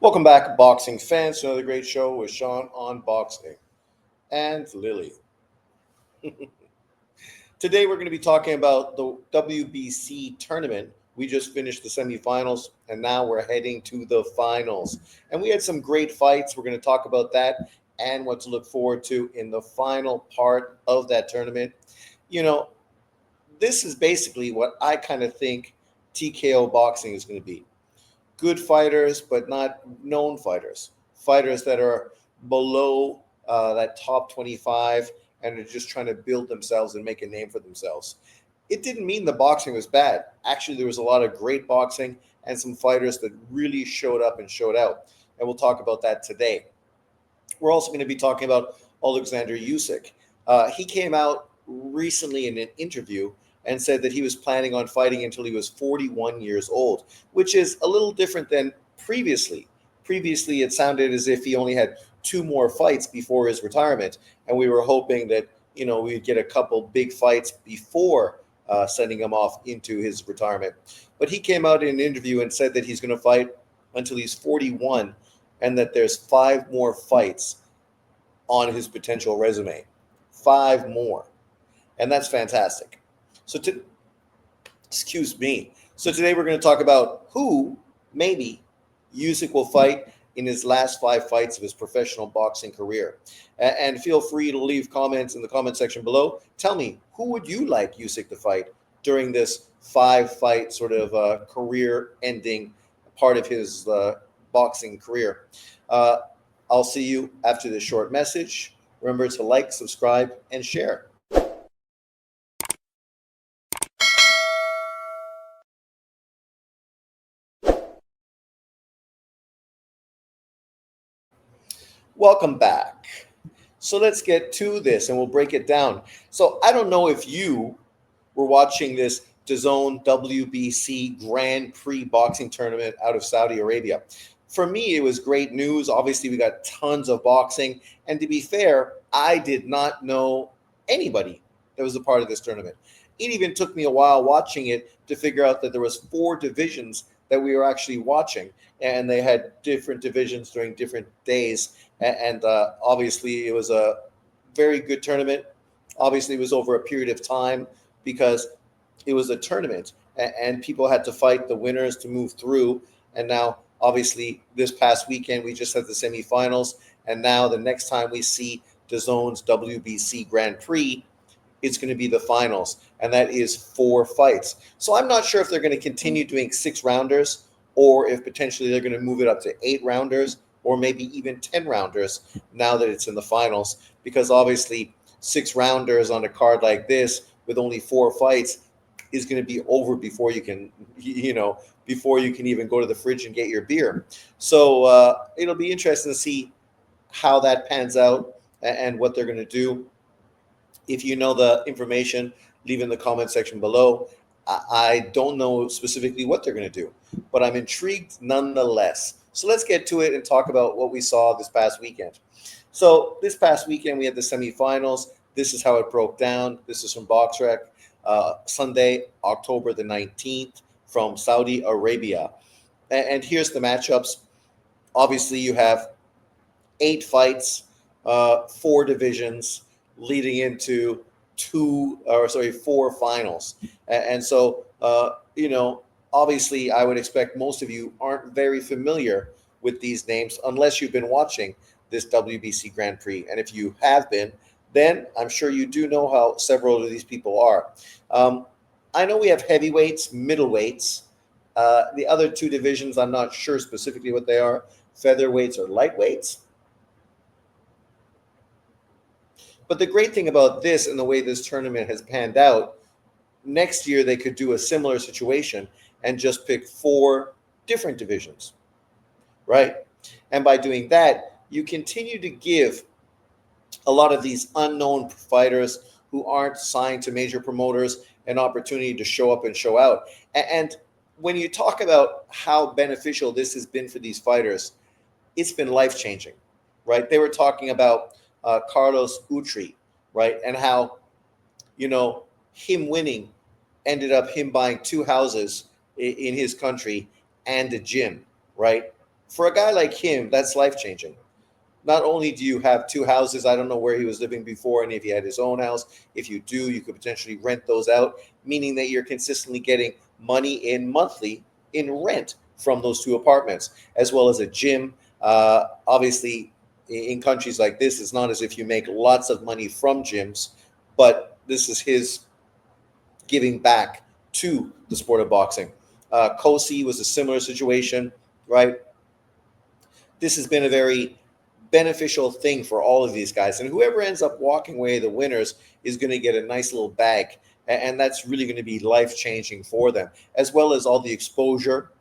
Welcome back, boxing fans, to another great show with Sean on boxing and Lily. Today, we're going to be talking about the WBC tournament. We just finished the semifinals, and now we're heading to the finals. And we had some great fights. We're going to talk about that and what to look forward to in the final part of that tournament. You know, this is basically what I kind of think TKO boxing is going to be. Good fighters, but not known fighters. Fighters that are below that top 25 and are just trying to build themselves and make a name for themselves. It didn't mean the boxing was bad. Actually, there was a lot of great boxing and some fighters that really showed up and showed out. And we'll talk about that today. We're also going to be talking about Alexander Usyk. He came out recently in an interview and said that he was planning on fighting until he was 41 years old, which is a little different than previously. Previously, it sounded as if he only had two more fights before his retirement, and we were hoping that we'd get a couple big fights before sending him off into his retirement. But he came out in an interview and said that he's going to fight until he's 41, and that there's 5 more fights on his potential resume. 5 more, and that's fantastic. Excuse me. So today we're going to talk about who maybe Usyk will fight in his last 5 fights of his professional boxing career. And feel free to leave comments in the comment section below. Tell me, who would you like Usyk to fight during this 5-fight sort of career-ending part of his boxing career? I'll see you after this short message. Remember to like, subscribe, and share. Welcome back. So let's get to this and we'll break it down. So I don't know if you were watching this DAZN WBC Grand Prix boxing tournament out of Saudi Arabia. For me, it was great news. Obviously, we got tons of boxing. And to be fair, I did not know anybody that was a part of this tournament. It even took me a while watching it to figure out that there was 4 divisions that we were actually watching. And they had different divisions during different days. And obviously, it was a very good tournament. Obviously, it was over a period of time because it was a tournament and people had to fight the winners to move through. And now, obviously, this past weekend, we just had the semifinals. And now the next time we see DAZN's WBC Grand Prix, it's going to be the finals. And that is 4 fights. So I'm not sure if they're going to continue doing 6-rounders or if potentially they're going to move it up to 8-rounders or maybe even 10-rounders now that it's in the finals, because obviously 6-rounders on a card like this with only 4 fights is going to be over before you can, before you can even go to the fridge and get your beer. So it'll be interesting to see how that pans out and what they're going to do. If you know the information, leave in the comment section below. I don't know specifically what they're going to do, but I'm intrigued nonetheless. So let's get to it and talk about what we saw this past weekend. So this past weekend, we had the semifinals. This is how it broke down. This is from BoxRec, Sunday, October the 19th from Saudi Arabia. And here's the matchups. Obviously, you have 8 fights, 4 divisions leading into 4 finals. And so, obviously, I would expect most of you aren't very familiar with these names unless you've been watching this WBC Grand Prix. And if you have been, then I'm sure you do know how several of these people are. I know we have heavyweights, middleweights. The other 2 divisions, I'm not sure specifically what they are, featherweights or lightweights. But the great thing about this and the way this tournament has panned out, next year they could do a similar situation and just pick 4 different divisions, right? And by doing that, you continue to give a lot of these unknown fighters who aren't signed to major promoters an opportunity to show up and show out. And when you talk about how beneficial this has been for these fighters, it's been life-changing, right? They were talking about Carlos Utri, right? And how, him winning ended up him buying 2 houses in his country and a gym, right? For a guy like him, that's life changing. Not only do you have two houses, I don't know where he was living before, and if he had his own house. If you do, you could potentially rent those out, meaning that you're consistently getting money in monthly in rent from those two apartments, as well as a gym. Obviously, in countries like this, it's not as if you make lots of money from gyms, but this is his giving back to the sport of boxing. Kosi was a similar situation, right? This has been a very beneficial thing for all of these guys. And whoever ends up walking away the winners is going to get a nice little bag. And that's really going to be life changing for them, as well as all the exposure,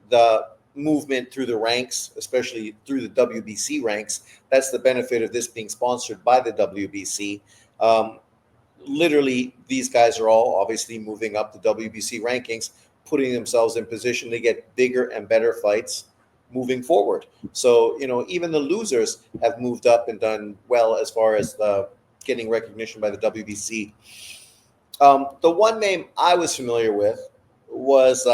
the movement through the ranks, especially through the WBC ranks. That's the benefit of this being sponsored by the WBC. Literally, these guys are all obviously moving up the WBC rankings, putting themselves in position to get bigger and better fights moving forward. So, even the losers have moved up and done well as far as getting recognition by the WBC. The one name I was familiar with was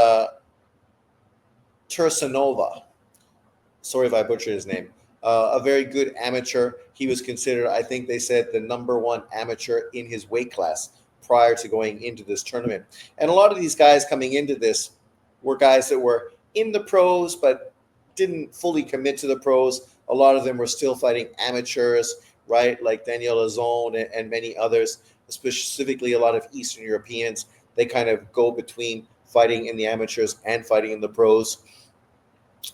Tursanova. Sorry if I butchered his name. A very good amateur. He was considered, I think they said, the number one amateur in his weight class prior to going into this tournament. And a lot of these guys coming into this were guys that were in the pros, but didn't fully commit to the pros. A lot of them were still fighting amateurs, right? Like Daniel Lazone and many others, specifically a lot of Eastern Europeans. They kind of go between fighting in the amateurs and fighting in the pros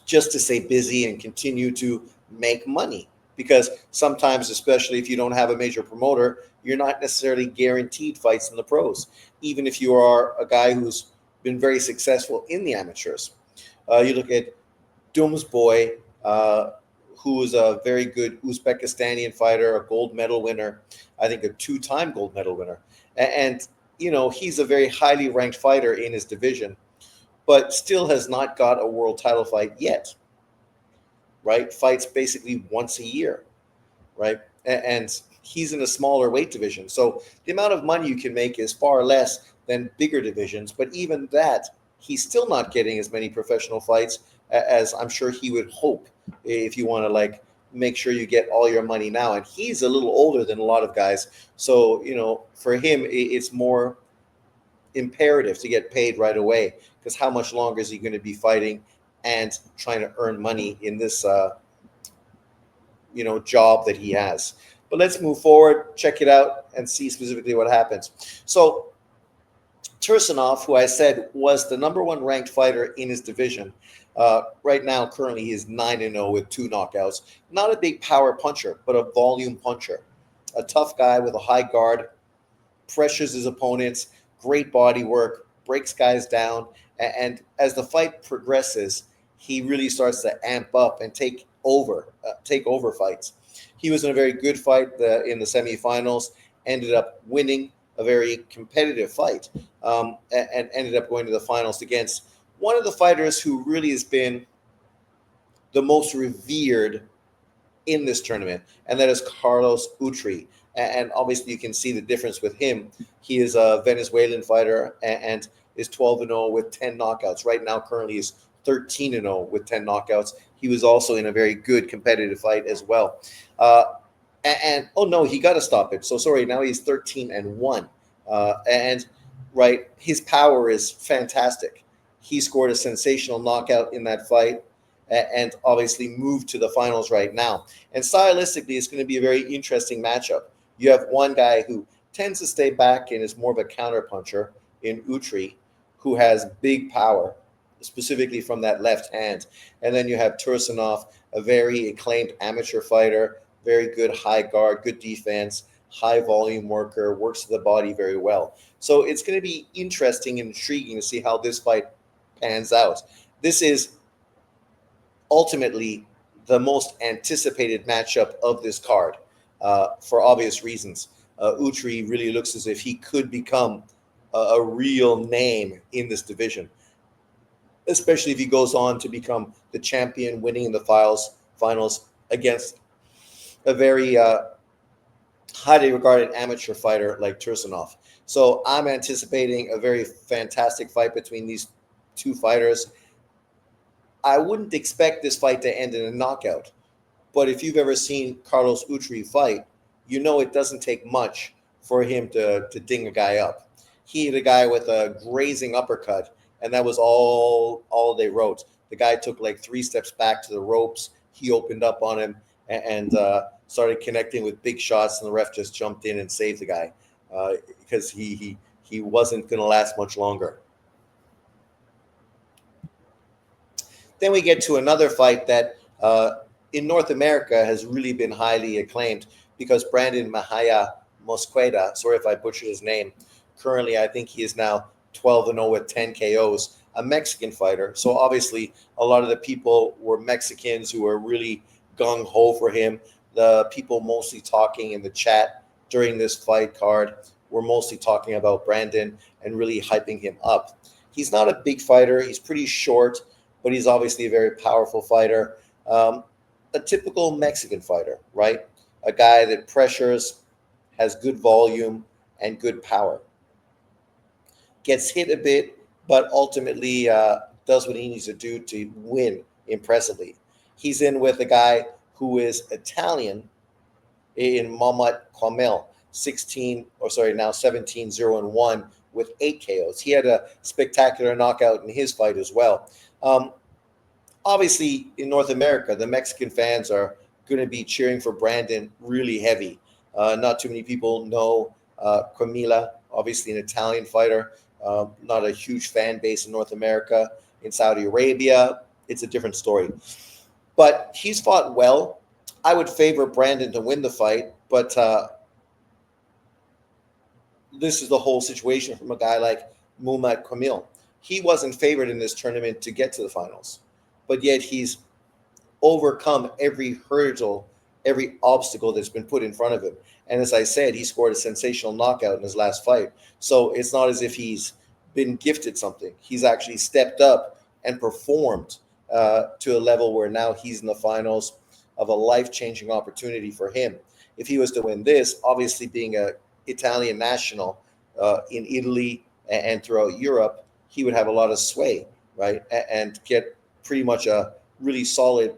just to stay busy and continue to make money. Because sometimes, especially if you don't have a major promoter, you're not necessarily guaranteed fights in the pros, even if you are a guy who's been very successful in the amateurs. You look at Dumsboy, who is a very good Uzbekistani fighter, a gold medal winner, I think a two-time gold medal winner. And he's a very highly ranked fighter in his division, but still has not got a world title fight yet, right? Fights basically once a year, right? And he's in a smaller weight division. So the amount of money you can make is far less than bigger divisions. But even that, he's still not getting as many professional fights as I'm sure he would hope, if you want to make sure you get all your money now. And he's a little older than a lot of guys. So, for him, it's more imperative to get paid right away, because how much longer is he going to be fighting and trying to earn money in this job that he has? But let's move forward, check it out, and see specifically what happens. So Tursunov, who I said was the number one ranked fighter in his division, right now currently he is 9-0 with 2 knockouts. Not a big power puncher, but a volume puncher. A tough guy with a high guard, pressures his opponents, great body work, breaks guys down, and as the fight progresses, he really starts to amp up and take over fights. He was in a very good fight in the semifinals, ended up winning a very competitive fight, and ended up going to the finals against one of the fighters who really has been the most revered in this tournament, and that is Carlos Utri. And obviously, you can see the difference with him. He is a Venezuelan fighter and is 12-0 with 10 knockouts. Right now, currently, is 13-0 with 10 knockouts. He was also in a very good competitive fight as well. And oh no, he got to stop it. So sorry, now he's 13-1. And right, his power is fantastic. He scored a sensational knockout in that fight, and obviously moved to the finals right now. And stylistically, it's going to be a very interesting matchup. You have one guy who tends to stay back and is more of a counter puncher in Utri, who has big power, specifically from that left hand. And then you have Tursunov, a very acclaimed amateur fighter, very good high guard, good defense, high volume worker, works the body very well. So it's going to be interesting and intriguing to see how this fight pans out. This is ultimately the most anticipated matchup of this card, for obvious reasons. Utri really looks as if he could become a real name in this division, especially if he goes on to become the champion, winning in the finals against a very highly regarded amateur fighter like Tursunov. So I'm anticipating a very fantastic fight between these two fighters. I wouldn't expect this fight to end in a knockout. But if you've ever seen Carlos Utri fight, you know it doesn't take much for him to ding a guy up. He hit a guy with a grazing uppercut, and that was all they wrote. The guy took like 3 steps back to the ropes. He opened up on him and started connecting with big shots, and the ref just jumped in and saved the guy because he wasn't going to last much longer. Then we get to another fight that in North America has really been highly acclaimed because Brandon Mahaya Mosqueda, sorry if I butchered his name, currently I think he is now 12-0 with 10 KOs, a Mexican fighter. So obviously a lot of the people were Mexicans who were really gung-ho for him. The people mostly talking in the chat during this fight card were mostly talking about Brandon and really hyping him up. He's not a big fighter. He's pretty short, but he's obviously a very powerful fighter. A typical Mexican fighter, right? A guy that pressures, has good volume, and good power. Gets hit a bit, but ultimately does what he needs to do to win impressively. He's in with a guy who is Italian in Mamat Kamel, 17-0-1 with 8 KOs. He had a spectacular knockout in his fight as well. Obviously, in North America, the Mexican fans are going to be cheering for Brandon really heavy. Not too many people know Camila, obviously an Italian fighter. Not a huge fan base in North America. In Saudi Arabia, it's a different story. But he's fought well. I would favor Brandon to win the fight, but this is the whole situation from a guy like Muhammad Kamil. He wasn't favored in this tournament to get to the finals, but yet he's overcome every hurdle, every obstacle that's been put in front of him. And as I said, he scored a sensational knockout in his last fight. So it's not as if he's been gifted something. He's actually stepped up and performed to a level where now he's in the finals of a life-changing opportunity for him. If he was to win this, obviously being an Italian national in Italy and throughout Europe, he would have a lot of sway, right? And get pretty much a really solid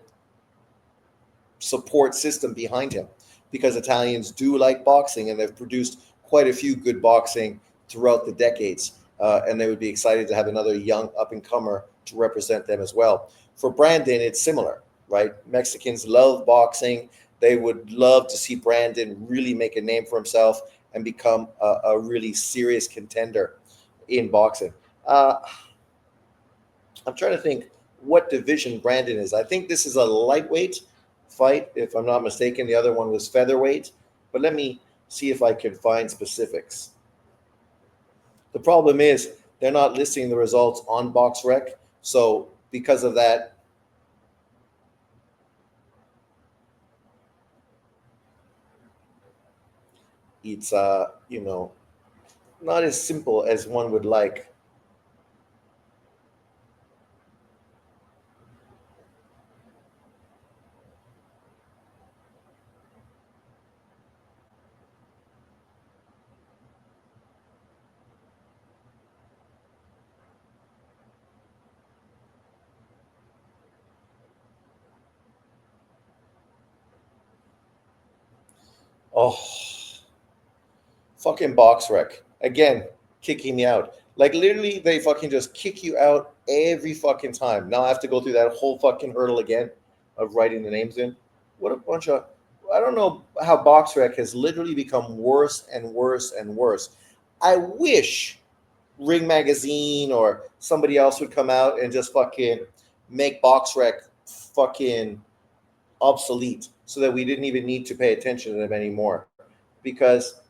support system behind him because Italians do like boxing and they've produced quite a few good boxing throughout the decades. And they would be excited to have another young up-and-comer to represent them as well. For Brandon, it's similar, right? Mexicans love boxing. They would love to see Brandon really make a name for himself and become a really serious contender in boxing. I'm trying to think what division Brandon is. I think this is a lightweight fight, if I'm not mistaken. The other one was featherweight. But let me see if I can find specifics. The problem is they're not listing the results on BoxRec. So because of that, it's not as simple as one would like. Oh, fucking BoxRec again, kicking me out. Like literally, they fucking just kick you out every fucking time. Now I have to go through that whole fucking hurdle again of writing the names in. What a bunch of. I don't know how BoxRec has literally become worse and worse and worse. I wish Ring Magazine or somebody else would come out and just fucking make BoxRec fucking obsolete so that we didn't even need to pay attention to them anymore. Because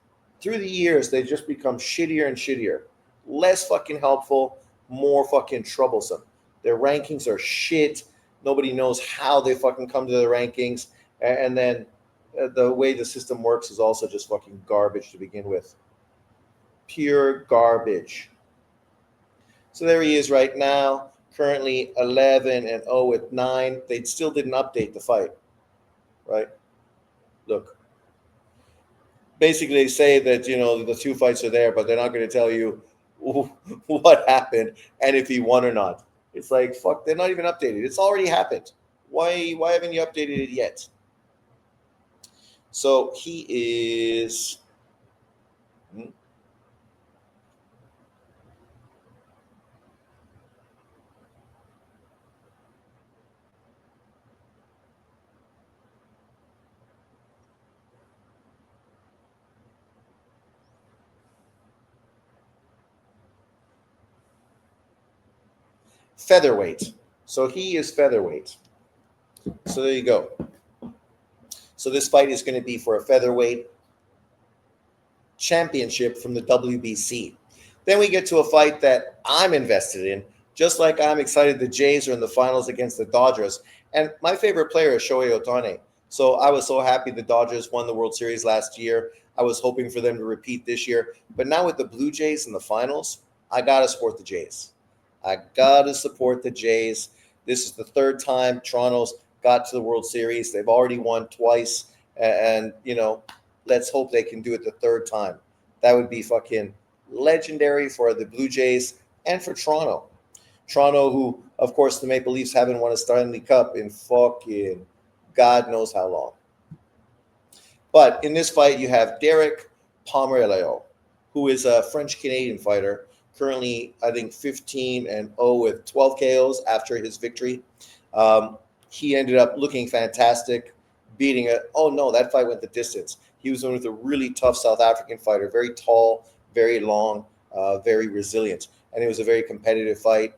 through the years, they've just become shittier and shittier. Less fucking helpful, more fucking troublesome. Their rankings are shit. Nobody knows how they fucking come to the rankings. And then the way the system works is also just fucking garbage to begin with. Pure garbage. So there he is right now, currently 11-0 with 9. They still didn't update the fight, right? Look. Basically, they say that, the 2 fights are there, but they're not going to tell you what happened and if he won or not. It's like, fuck, they're not even updated. It's already happened. Why haven't you updated it yet? So he is hmm, featherweight. So he is featherweight. So there you go. So this fight is going to be for a featherweight championship from the WBC. Then we get to a fight that I'm invested in, just like I'm excited the Jays are in the finals against the Dodgers. And my favorite player is Shohei Ohtani. So I was so happy the Dodgers won the World Series last year. I was hoping for them to repeat this year. But now with the Blue Jays in the finals, I got to support the Jays. I got to support the Jays. This is the third time Toronto's got to the World Series. They've already won twice. And, let's hope they can do it the third time. That would be fucking legendary for the Blue Jays and for Toronto. Toronto, who, of course, the Maple Leafs haven't won a Stanley Cup in fucking God knows how long. But in this fight, you have Derek Pomerleau, who is a French-Canadian fighter, currently, I think, 15-0 with 12 KOs after his victory. He ended up looking fantastic, beating it. Oh, no, that fight went the distance. He was with a really tough South African fighter, very tall, very long, very resilient. And it was a very competitive fight.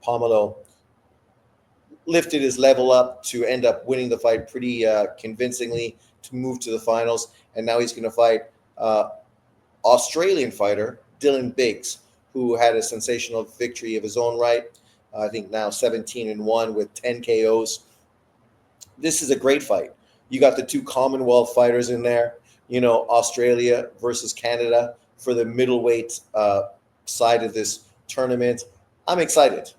Pomerleau lifted his level up to end up winning the fight pretty convincingly to move to the finals. And now he's going to fight Australian fighter Dylan Biggs, who had a sensational victory of his own right. I think now 17-1 with 10 KOs. This is a great fight. You got the two Commonwealth fighters in there, Australia versus Canada for the middleweight side of this tournament. I'm excited.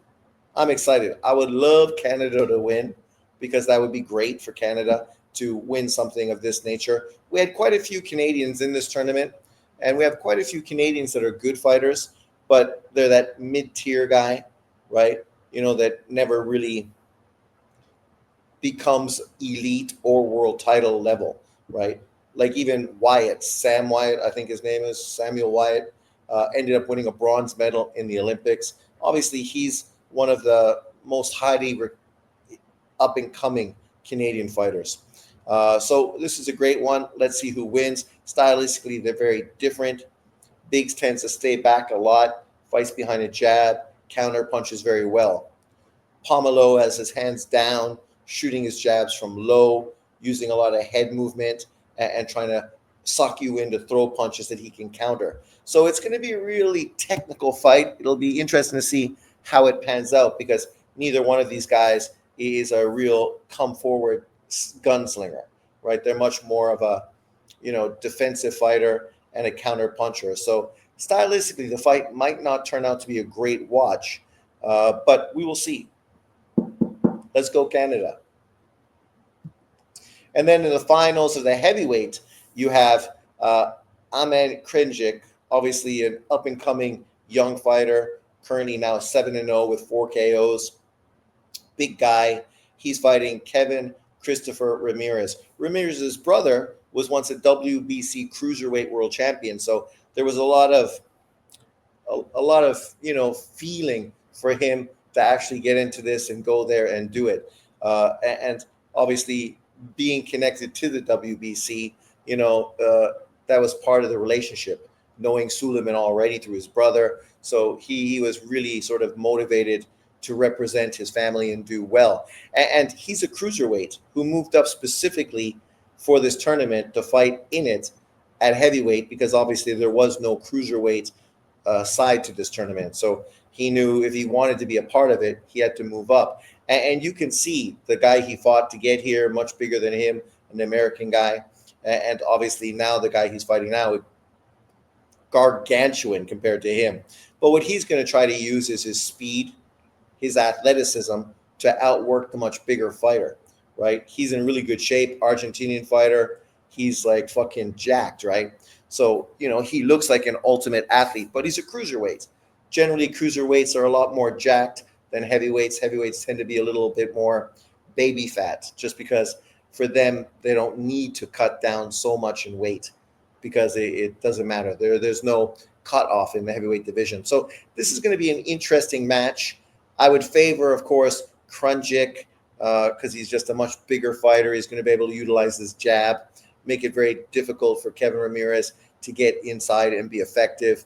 I would love Canada to win because that would be great for Canada to win something of this nature. We had quite a few Canadians in this tournament, and we have quite a few Canadians that are good fighters, but they're that mid-tier guy, right? That never really becomes elite or world title level, right? Like even Sam Wyatt, I think his name is Samuel Wyatt, ended up winning a bronze medal in the Olympics. Obviously, he's one of the most highly up and coming Canadian fighters. So this is a great one. Let's see who wins. Stylistically, they're very different. Biggs tends to stay back a lot, fights behind a jab, counter punches very well. Pomerleau has his hands down, shooting his jabs from low, using a lot of head movement and trying to suck you into throw punches that he can counter. So it's going to be a really technical fight. It'll be interesting to see how it pans out because neither one of these guys is a real come forward gunslinger, right? They're much more of a, defensive fighter and a counter puncher. So stylistically, the fight might not turn out to be a great watch, but we will see. Let's go Canada. And then in the finals of the heavyweight, you have Ahmed Krinjic, obviously an up-and-coming young fighter, currently now 7-0 with 4 KOs. Big guy. He's fighting Kevin Christopher Ramirez. Ramirez's brother was once a WBC cruiserweight world champion, so there was a lot of feeling for him to actually get into this and go there and do it. And obviously, being connected to the WBC, that was part of the relationship, knowing Suleiman already through his brother. So he was really sort of motivated to represent his family and do well. And he's a cruiserweight who moved up specifically for this tournament to fight in it at heavyweight because obviously there was no cruiserweight side to this tournament. So he knew if he wanted to be a part of it, he had to move up. And you can see the guy he fought to get here, much bigger than him, an American guy. And obviously now the guy he's fighting now, gargantuan compared to him. But what he's going to try to use is his speed, his athleticism to outwork the much bigger fighter, right? He's in really good shape, Argentinian fighter. He's like fucking jacked, right? So, he looks like an ultimate athlete, but he's a cruiserweight. Generally, cruiserweights are a lot more jacked than heavyweights. Heavyweights tend to be a little bit more baby fat, just because for them they don't need to cut down so much in weight because it doesn't matter. There's no cutoff in the heavyweight division. So this is going to be an interesting match. I would favor, of course, Krunjic because he's just a much bigger fighter. He's going to be able to utilize his jab, make it very difficult for Kevin Ramirez to get inside and be effective.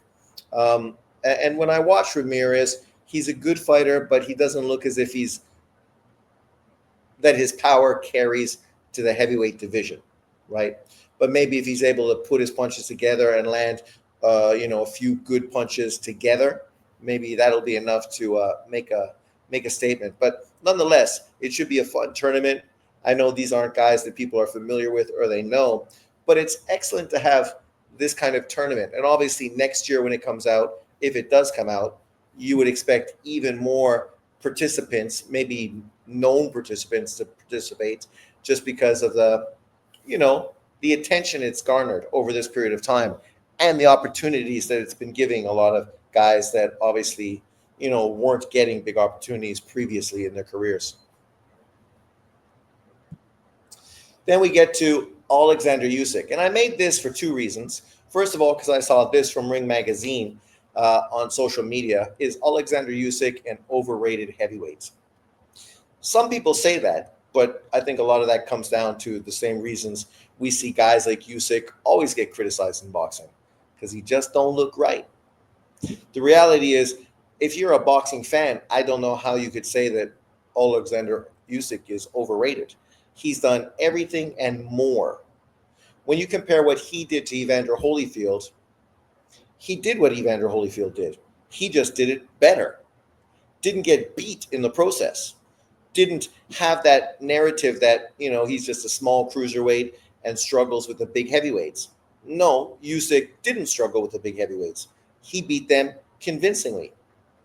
And when I watch Ramirez, he's a good fighter, but he doesn't look as if that his power carries to the heavyweight division, right? But maybe if he's able to put his punches together and land, a few good punches together, maybe that'll be enough to make a statement. But nonetheless, it should be a fun tournament. I know these aren't guys that people are familiar with or they know, but it's excellent to have this kind of tournament. And obviously next year when it comes out, if it does come out, you would expect even more participants, maybe known participants, to participate just because of the attention it's garnered over this period of time and the opportunities that it's been giving a lot of guys that obviously, weren't getting big opportunities previously in their careers. Then we get to Alexander Usyk. And I made this for two reasons. First of all, because I saw this from Ring Magazine on social media. Is Alexander Usyk an overrated heavyweight? Some people say that, but I think a lot of that comes down to the same reasons we see guys like Usyk always get criticized in boxing, because he just don't look right. The reality is, if you're a boxing fan, I don't know how you could say that Alexander Usyk is overrated. He's done everything and more. When you compare what he did to Evander Holyfield, he did what Evander Holyfield did. He just did it better. Didn't get beat in the process. Didn't have that narrative that, he's just a small cruiserweight and struggles with the big heavyweights. No, Usyk didn't struggle with the big heavyweights. He beat them convincingly,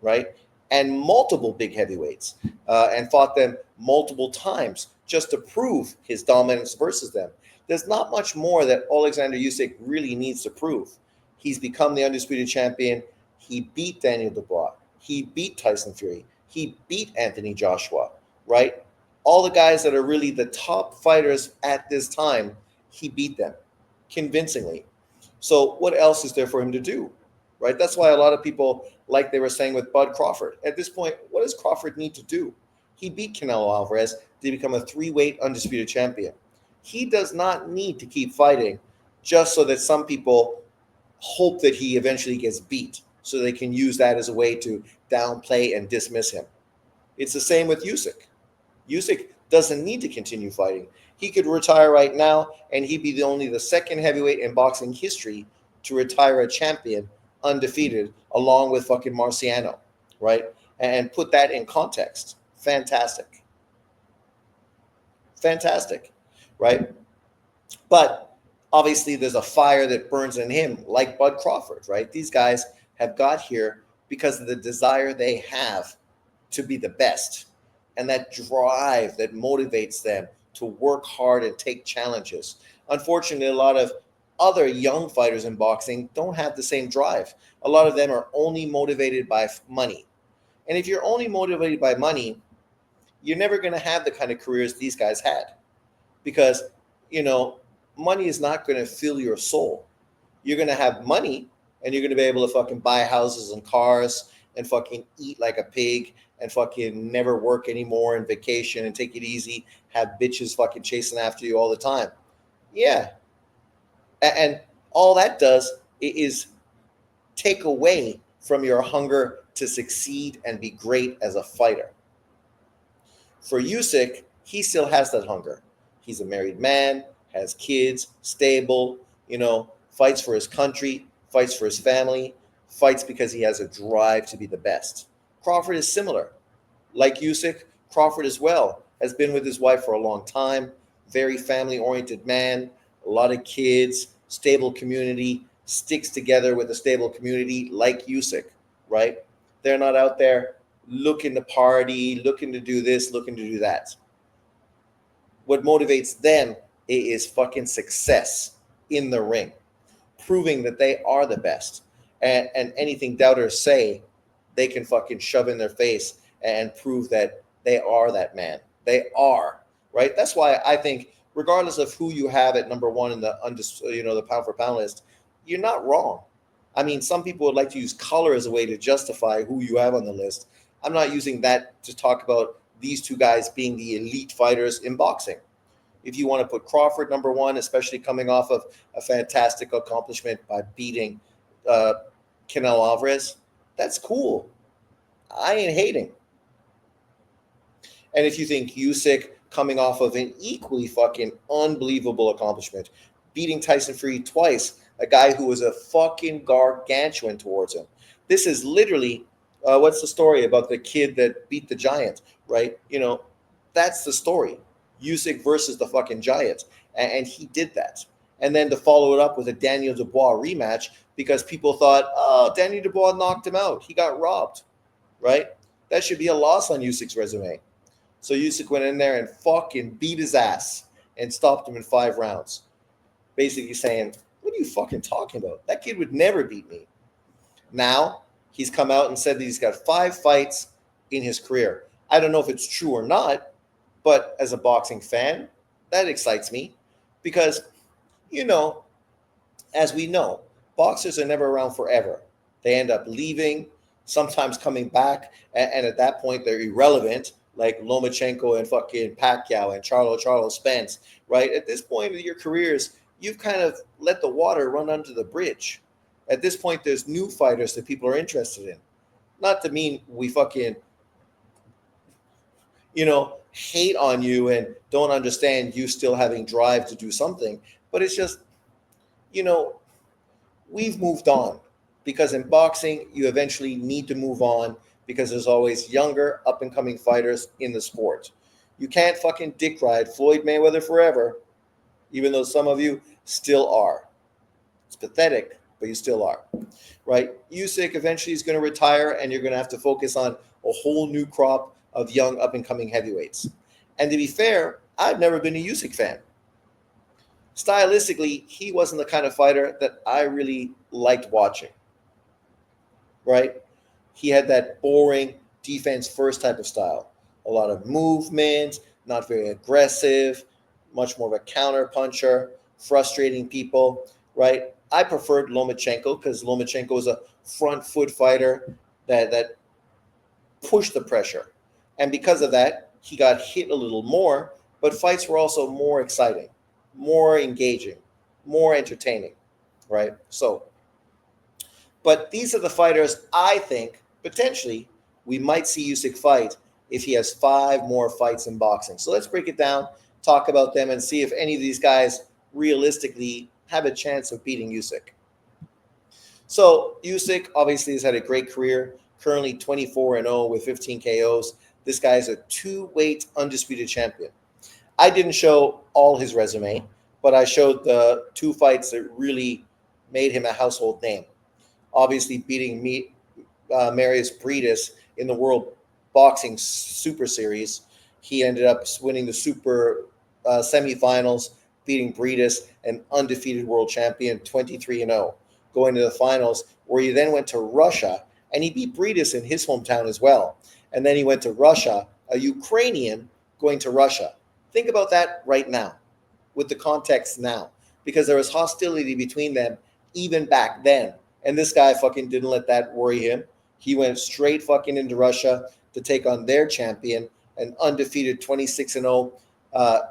right? And multiple big heavyweights, and fought them multiple times just to prove his dominance versus them. There's not much more that Alexander Usyk really needs to prove. He's become the undisputed champion. He beat Daniel Dubois. He beat Tyson Fury. He beat Anthony Joshua, right? All the guys that are really the top fighters at this time, he beat them convincingly. So what else is there for him to do, right? That's why a lot of people, like they were saying with Bud Crawford, at this point, what does Crawford need to do? He beat Canelo Alvarez to become a three-weight undisputed champion. He does not need to keep fighting just so that some people hope that he eventually gets beat so they can use that as a way to downplay and dismiss him. It's the same with Usyk. Usyk doesn't need to continue fighting. He could retire right now, and he'd be only the second heavyweight in boxing history to retire a champion undefeated, along with fucking Marciano, right? And put that in context. Fantastic, right? But obviously there's a fire that burns in him, like Bud Crawford, right? These guys have got here because of the desire they have to be the best, and that drive that motivates them to work hard and take challenges. Unfortunately, a lot of other young fighters in boxing don't have the same drive. A lot of them are only motivated by money. And if you're only motivated by money, you're never going to have the kind of careers these guys had, because, money is not going to fill your soul. You're going to have money and you're going to be able to fucking buy houses and cars and fucking eat like a pig and fucking never work anymore and vacation and take it easy, have bitches fucking chasing after you all the time. Yeah. And all that does is take away from your hunger to succeed and be great as a fighter. For Usyk, he still has that hunger. He's a married man, has kids, stable, fights for his country, fights for his family, fights because he has a drive to be the best. Crawford is similar. Like Usyk, Crawford as well has been with his wife for a long time, very family-oriented man, a lot of kids, stable community, sticks together with a stable community like Usyk, right? They're not out there looking to party, looking to do this, looking to do that. What motivates them is fucking success in the ring, proving that they are the best. And anything doubters say, they can fucking shove in their face and prove that they are that man. They are, right? That's why I think, regardless of who you have at number one in the the pound for pound list, you're not wrong. I mean, some people would like to use color as a way to justify who you have on the list. I'm not using that to talk about these two guys being the elite fighters in boxing. If you want to put Crawford number one, especially coming off of a fantastic accomplishment by beating uh, Canelo Alvarez, that's cool. I ain't hating. And if you think Usyk coming off of an equally fucking unbelievable accomplishment, beating Tyson Fury twice, a guy who was a fucking gargantuan towards him. This is literally what's the story about the kid that beat the giant, right? That's the story. Usyk versus the fucking giant. And he did that. And then to follow it up with a Daniel Dubois rematch because people thought, oh, Daniel Dubois knocked him out. He got robbed, right? That should be a loss on Usyk's resume. So Usyk went in there and fucking beat his ass and stopped him in 5 rounds. Basically saying, what are you fucking talking about? That kid would never beat me. Now, he's come out and said that he's got 5 fights in his career. I don't know if it's true or not, but as a boxing fan, that excites me because, as we know, boxers are never around forever. They end up leaving, sometimes coming back, and at that point, they're irrelevant, like Lomachenko and fucking Pacquiao and Charlo Spence, right? At this point of your careers, you've kind of let the water run under the bridge. At this point, there's new fighters that people are interested in. Not to mean we fucking, hate on you and don't understand you still having drive to do something, but it's just, we've moved on because in boxing, you eventually need to move on because there's always younger, up and coming fighters in the sport. You can't fucking dick ride Floyd Mayweather forever, even though some of you still are. It's pathetic, but you still are, right? Usyk eventually is going to retire, and you're going to have to focus on a whole new crop of young, up and coming heavyweights. And to be fair, I've never been a Usyk fan. Stylistically, he wasn't the kind of fighter that I really liked watching, right? He had that boring defense first type of style. A lot of movement, not very aggressive, much more of a counter puncher, frustrating people, right? I preferred Lomachenko because Lomachenko was a front foot fighter that pushed the pressure. And because of that, he got hit a little more, but fights were also more exciting, more engaging, more entertaining, right? But these are the fighters I think potentially we might see Usyk fight if he has 5 more fights in boxing. So let's break it down, talk about them, and see if any of these guys realistically have a chance of beating Usyk. So Usyk obviously has had a great career, currently 24-0 with 15 KOs. This guy is a 2-weight undisputed champion. I didn't show all his resume, but I showed the 2 fights that really made him a household name. Obviously beating Marius Briedis in the World Boxing Super Series. He ended up winning the Super semifinals, beating Briedis, an undefeated world champion, 23-0, going to the finals, where he then went to Russia, and he beat Briedis in his hometown as well. And then he went to Russia, a Ukrainian going to Russia. Think about that right now, with the context now, because there was hostility between them even back then. And this guy fucking didn't let that worry him. He went straight fucking into Russia to take on their champion, an undefeated 26-0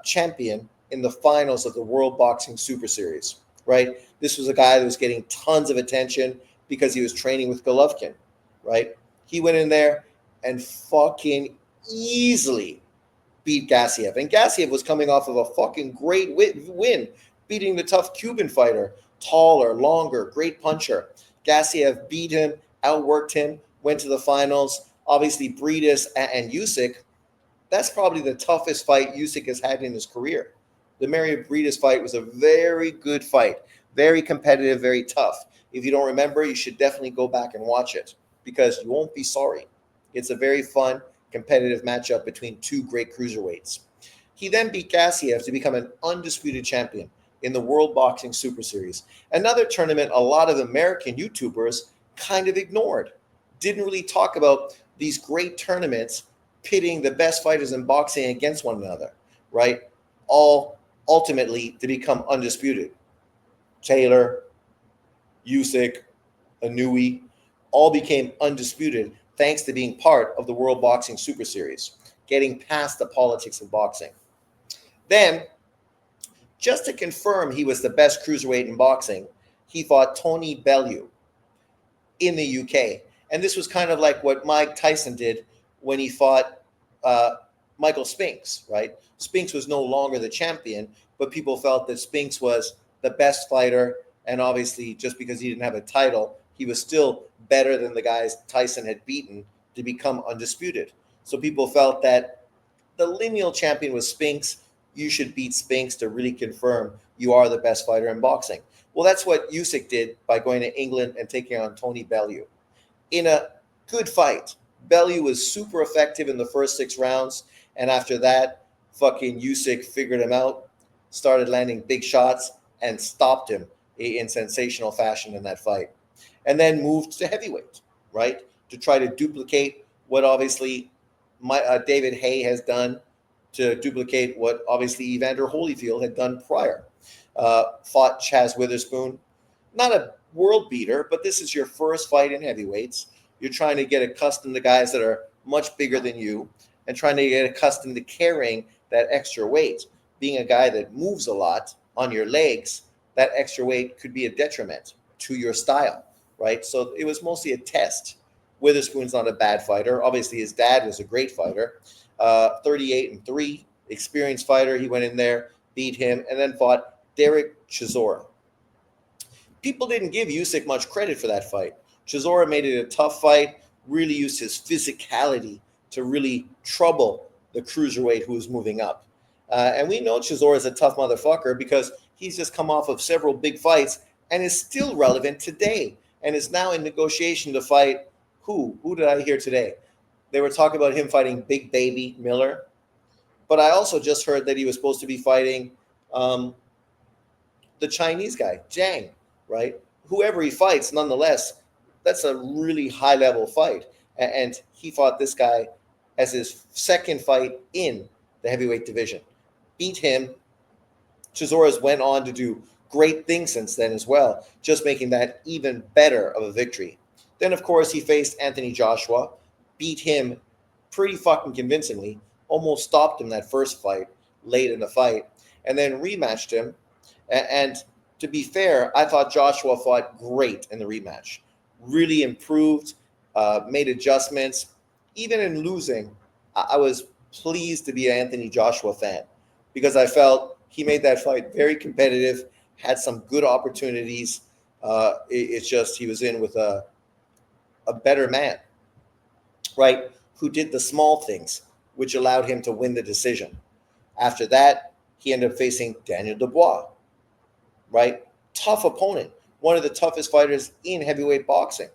champion in the finals of the World Boxing Super Series, right? This was a guy that was getting tons of attention because he was training with Golovkin, right? He went in there and fucking easily beat Gassiev. And Gassiev was coming off of a fucking great win, beating the tough Cuban fighter, taller, longer, great puncher. Gassiev beat him, outworked him, went to the finals. Obviously, Briedis and Usyk, that's probably the toughest fight Usyk has had in his career. The Marius Briedis fight was a very good fight, very competitive, very tough. If you don't remember, you should definitely go back and watch it because you won't be sorry. It's a very fun, competitive matchup between 2 great cruiserweights. He then beat Gassiev to become an undisputed champion in the World Boxing Super Series, another tournament a lot of American YouTubers kind of ignored. Didn't really talk about these great tournaments pitting the best fighters in boxing against one another, right? All ultimately to become undisputed. Taylor, Usyk, Anui, all became undisputed thanks to being part of the World Boxing Super Series, getting past the politics of boxing. Then, just to confirm he was the best cruiserweight in boxing, he fought Tony Bellew in the UK. And this was kind of like what Mike Tyson did when he fought Michael Spinks, right? Spinks was no longer the champion, but people felt that Spinks was the best fighter. And obviously, just because he didn't have a title, he was still better than the guys Tyson had beaten to become undisputed. So people felt that the lineal champion was Spinks. You should beat Spinks to really confirm you are the best fighter in boxing. Well, that's what Usyk did by going to England and taking on Tony Bellew. In a good fight, Bellew was super effective in the first 6 rounds. And after that, fucking Usyk figured him out, started landing big shots, and stopped him in sensational fashion in that fight. And then moved to heavyweight, right? To try to duplicate what obviously David Haye has done, to duplicate what obviously Evander Holyfield had done prior. Fought Chaz Witherspoon. Not a world beater, but this is your first fight in heavyweights. You're trying to get accustomed to guys that are much bigger than you and trying to get accustomed to carrying that extra weight. Being a guy that moves a lot on your legs, that extra weight could be a detriment to your style, right? So it was mostly a test. Witherspoon's not a bad fighter. Obviously, his dad was a great fighter. 38-3, experienced fighter. He went in there, beat him, and then fought Derek Chisora. People didn't give Usyk much credit for that fight. Chisora made it a tough fight, really used his physicality to really trouble the cruiserweight who was moving up. And we know Chisora is a tough motherfucker because he's just come off of several big fights and is still relevant today and is now in negotiation to fight who? Who did I hear today? They were talking about him fighting Big Baby Miller. But I also just heard that he was supposed to be fighting the Chinese guy, Zhang, right? Whoever he fights, nonetheless, that's a really high-level fight. And he fought this guy as his second fight in the heavyweight division. Beat him. Chisora's went on to do great things since then as well, just making that even better of a victory. Then, of course, he faced Anthony Joshua, beat him pretty fucking convincingly, almost stopped him that first fight late in the fight, and then rematched him. And to be fair, I thought Joshua fought great in the rematch. Really improved, made adjustments. Even in losing, I was pleased to be an Anthony Joshua fan because I felt he made that fight very competitive, had some good opportunities. It's just he was in with a better man, right, who did the small things, which allowed him to win the decision. After that, he ended up facing Daniel Dubois, right? Tough opponent, one of the toughest fighters in heavyweight boxing.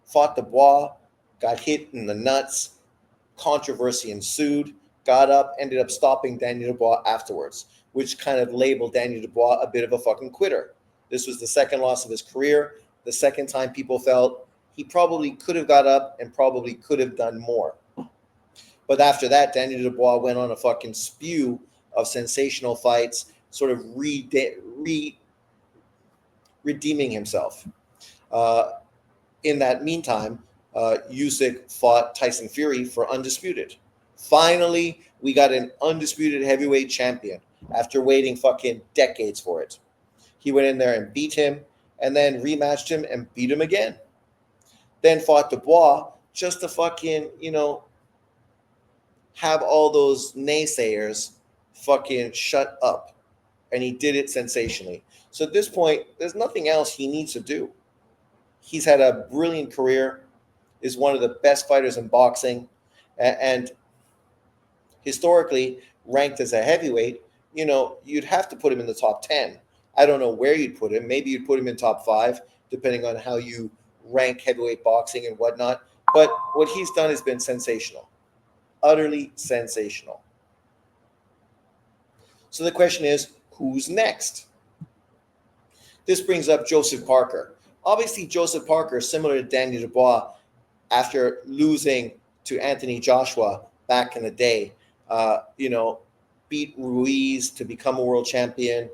Fought Dubois, got hit in the nuts, controversy ensued, got up, ended up stopping Daniel Dubois afterwards, which kind of labeled Daniel Dubois a bit of a fucking quitter. This was the second loss of his career, the second time people felt he probably could have got up and probably could have done more. But after that, Daniel Dubois went on a fucking spew of sensational fights, sort of redeeming himself. In that meantime, Usyk fought Tyson Fury for undisputed. Finally, we got an undisputed heavyweight champion after waiting fucking decades for it. He went in there and beat him, and then rematched him and beat him again. Then fought Dubois just to fucking, have all those naysayers fucking shut up. And he did it sensationally. So at this point, there's nothing else he needs to do. He's had a brilliant career, is one of the best fighters in boxing, and historically ranked as a heavyweight, you'd have to put him in the top 10. I don't know where you'd put him. Maybe you'd put him in top 5, depending on how you rank heavyweight boxing and whatnot. But what he's done has been sensational, utterly sensational. So the question is, who's next? This brings up Joseph Parker. Obviously, Joseph Parker, similar to Daniel Dubois, after losing to Anthony Joshua back in the day. Beat Ruiz to become a world champion,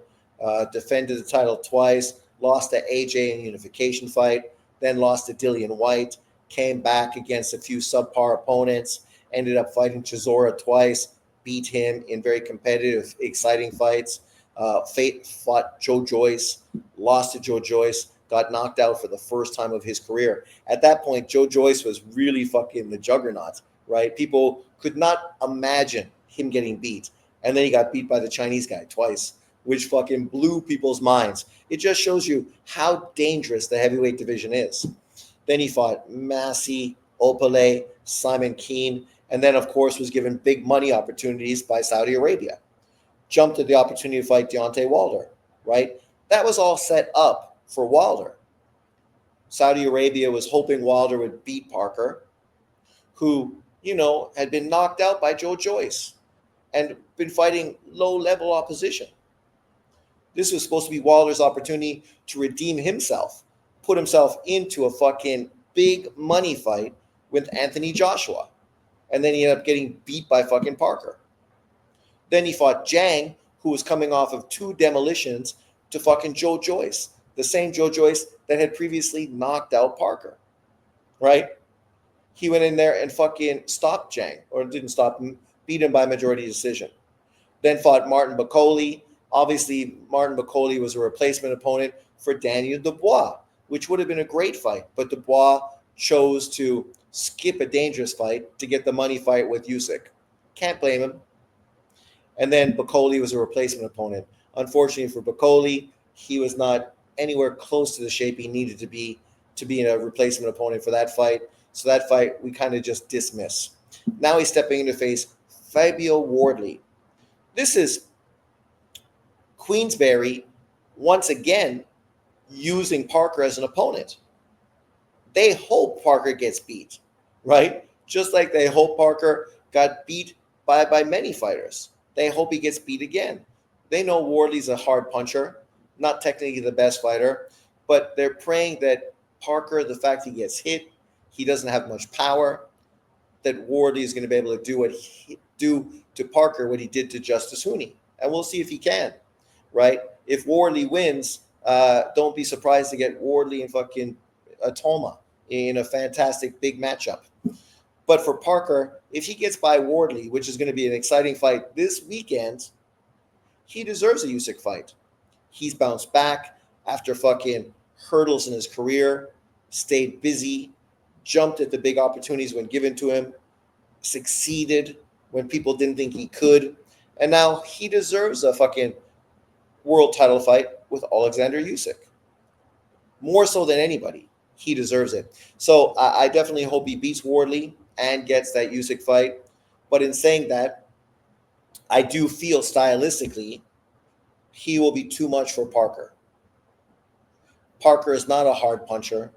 defended the title twice, lost to AJ in a unification fight, then lost to Dillian White, came back against a few subpar opponents, ended up fighting Chisora twice, beat him in very competitive, exciting fights. Fate fought Joe Joyce, lost to Joe Joyce, got knocked out for the first time of his career. At that point, Joe Joyce was really fucking the juggernaut, right? People could not imagine him getting beat. And then he got beat by the Chinese guy twice, which fucking blew people's minds. It just shows you how dangerous the heavyweight division is. Then he fought Massey, Opale, Simon Keane, and then, of course, was given big money opportunities by Saudi Arabia. Jumped at the opportunity to fight Deontay Wilder, right? That was all set up for Wilder. Saudi Arabia was hoping Wilder would beat Parker, who, had been knocked out by Joe Joyce and been fighting low-level opposition. This was supposed to be Wilder's opportunity to redeem himself, put himself into a fucking big money fight with Anthony Joshua. And then he ended up getting beat by fucking Parker. Then he fought Zhang, who was coming off of 2 demolitions to fucking Joe Joyce, the same Joe Joyce that had previously knocked out Parker, right? He went in there and fucking stopped Zhang, or didn't stop him, beat him by majority decision. Then fought Martin Bakole. Obviously, Martin Bakole was a replacement opponent for Daniel Dubois, which would have been a great fight, but Dubois chose to skip a dangerous fight to get the money fight with Usyk. Can't blame him. And then Bakole was a replacement opponent. Unfortunately for Bakole, he was not anywhere close to the shape he needed to be a replacement opponent for that fight. So that fight we kind of just dismiss. Now he's stepping in to face Fabio Wardley. This is Queensberry once again using Parker as an opponent. They hope Parker gets beat, right? Just like they hope Parker got beat by many fighters. They hope he gets beat again. They know Wardley's a hard puncher, not technically the best fighter, but they're praying that Parker, the fact he gets hit, he doesn't have much power, that Wardley is going to be able to do to Parker what he did to Justice Hooney. And we'll see if he can, right? If Wardley wins, don't be surprised to get Wardley and fucking Atoma in a fantastic big matchup. But for Parker, if he gets by Wardley, which is going to be an exciting fight this weekend, he deserves a Usyk fight. He's bounced back after fucking hurdles in his career, stayed busy, jumped at the big opportunities when given to him, succeeded when people didn't think he could, and now he deserves a fucking world title fight with Alexander Usyk. More so than anybody, he deserves it. So I definitely hope he beats Wardley and gets that Usyk fight. But in saying that, I do feel stylistically he will be too much for Parker. Parker is not a hard puncher.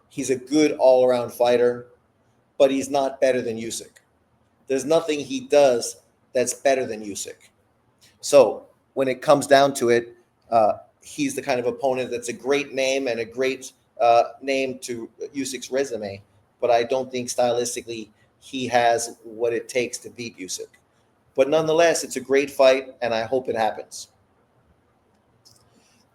He's a good all-around fighter, but he's not better than Usyk. There's nothing he does that's better than Usyk. So when it comes down to it, he's the kind of opponent that's a great name and a great name to Usyk's resume, but I don't think stylistically he has what it takes to beat Usyk. But nonetheless, it's a great fight, and I hope it happens.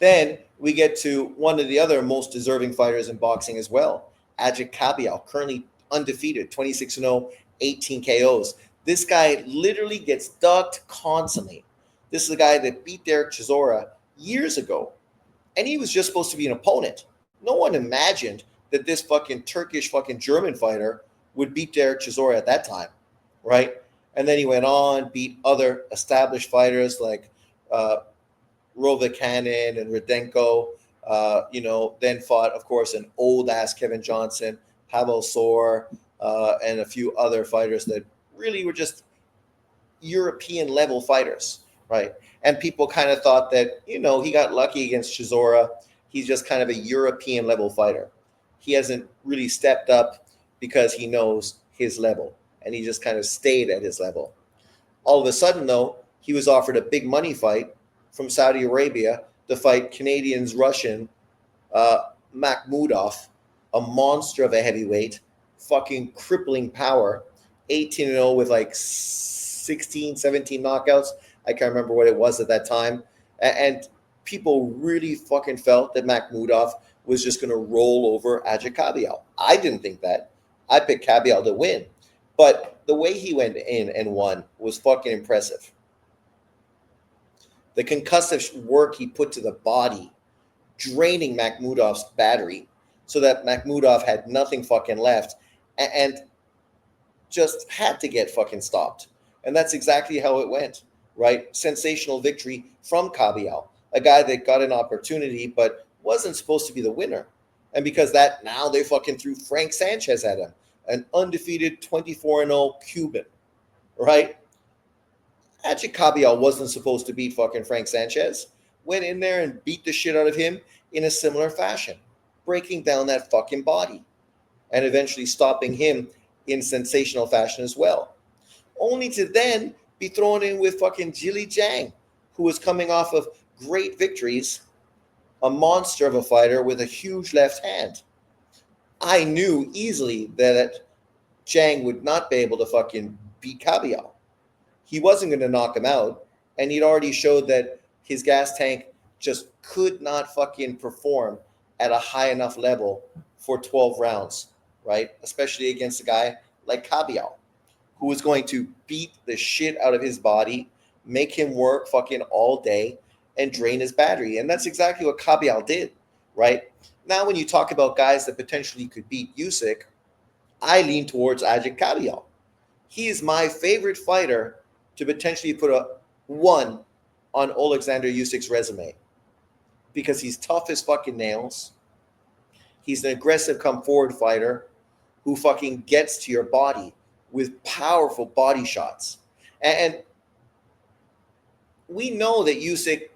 Then we get to one of the other most deserving fighters in boxing as well, Ajit Kabial, currently undefeated, 26-0, 18 KOs. This guy literally gets ducked constantly. This is the guy that beat Derek Chisora years ago, and he was just supposed to be an opponent. No one imagined that this fucking Turkish fucking German fighter would beat Derek Chisora at that time, right? And then he went on, beat other established fighters like Rovikanen and Rudenko, then fought, of course, an old-ass Kevin Johnson, Pavel Sor, and a few other fighters that really were just European-level fighters, right? And people kind of thought that, he got lucky against Chisora. He's just kind of a European-level fighter. He hasn't really stepped up because he knows his level, and he just kind of stayed at his level. All of a sudden, though, he was offered a big money fight from Saudi Arabia to fight Canadians-Russian Makhmudov, a monster of a heavyweight, fucking crippling power, 18-0 with like 16, 17 knockouts. I can't remember what it was at that time. And people really fucking felt that Makhmudov was just going to roll over Ajit Kabial. I didn't think that. I picked Kabial to win. But the way he went in and won was fucking impressive. The concussive work he put to the body, draining Makhmudov's battery so that Makhmudov had nothing fucking left and just had to get fucking stopped. And that's exactly how it went, right? Sensational victory from Kabial, a guy that got an opportunity but wasn't supposed to be the winner. And because that, now they fucking threw Frank Sanchez at him, an undefeated 24-0 Cuban, right? Ajit Kabial wasn't supposed to beat fucking Frank Sanchez. Went in there and beat the shit out of him in a similar fashion, breaking down that fucking body and eventually stopping him in sensational fashion as well. Only to then be thrown in with fucking Jili Zhang, who was coming off of great victories, a monster of a fighter with a huge left hand. I knew easily that Zhang would not be able to fucking beat Kabial. He wasn't going to knock him out, and he'd already showed that his gas tank just could not fucking perform at a high enough level for 12 rounds, right? Especially against a guy like Kabial, who was going to beat the shit out of his body, make him work fucking all day, and drain his battery. And that's exactly what Kabial did, right? Now, when you talk about guys that potentially could beat Usyk, I lean towards Ajit Kabial. He is my favorite fighter to potentially put a 1 on Alexander Usyk's resume because he's tough as fucking nails. He's an aggressive come forward fighter who fucking gets to your body with powerful body shots. And we know that Usyk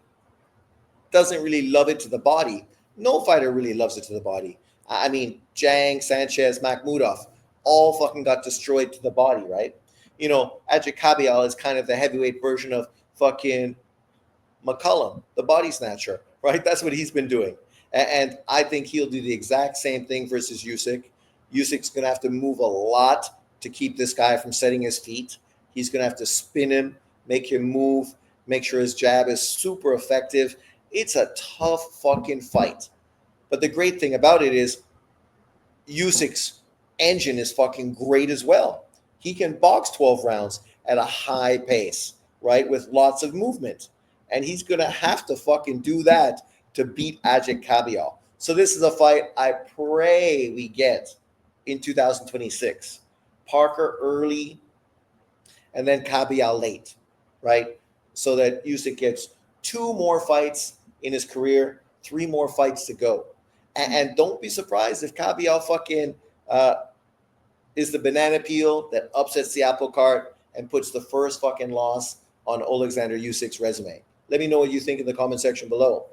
doesn't really love it to the body. No fighter really loves it to the body. I mean, Zhang, Sanchez, Makhmudov all fucking got destroyed to the body, right? You know, Ajit Kabial is kind of the heavyweight version of fucking McCullum, the body snatcher, right? That's what he's been doing. And I think he'll do the exact same thing versus Usyk. Usyk's going to have to move a lot to keep this guy from setting his feet. He's going to have to spin him, make him move, make sure his jab is super effective. It's a tough fucking fight. But the great thing about it is Usyk's engine is fucking great as well. He can box 12 rounds at a high pace, right, with lots of movement. And he's going to have to fucking do that to beat Ajit Kabial. So this is a fight I pray we get in 2026. Parker early and then Kabial late, right? So that Usyk gets 2 more fights in his career, 3 more fights to go. And don't be surprised if Kabial fucking is the banana peel that upsets the apple cart and puts the first fucking loss on Alexander Usyk's resume. Let me know what you think in the comment section below.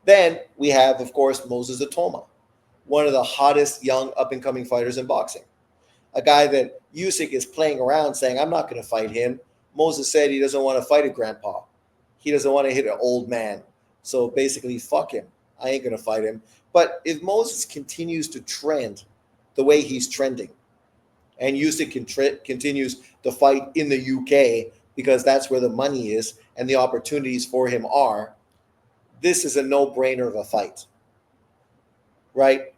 Then we have, of course, Moses Atoma, one of the hottest young up-and-coming fighters in boxing. A guy that Usyk is playing around saying, I'm not going to fight him. Moses said he doesn't want to fight a grandpa. He doesn't want to hit an old man. So basically, fuck him. I ain't going to fight him. But if Moses continues to trend the way he's trending, and Usyk continues to fight in the UK because that's where the money is and the opportunities for him are, this is a no-brainer of a fight, right?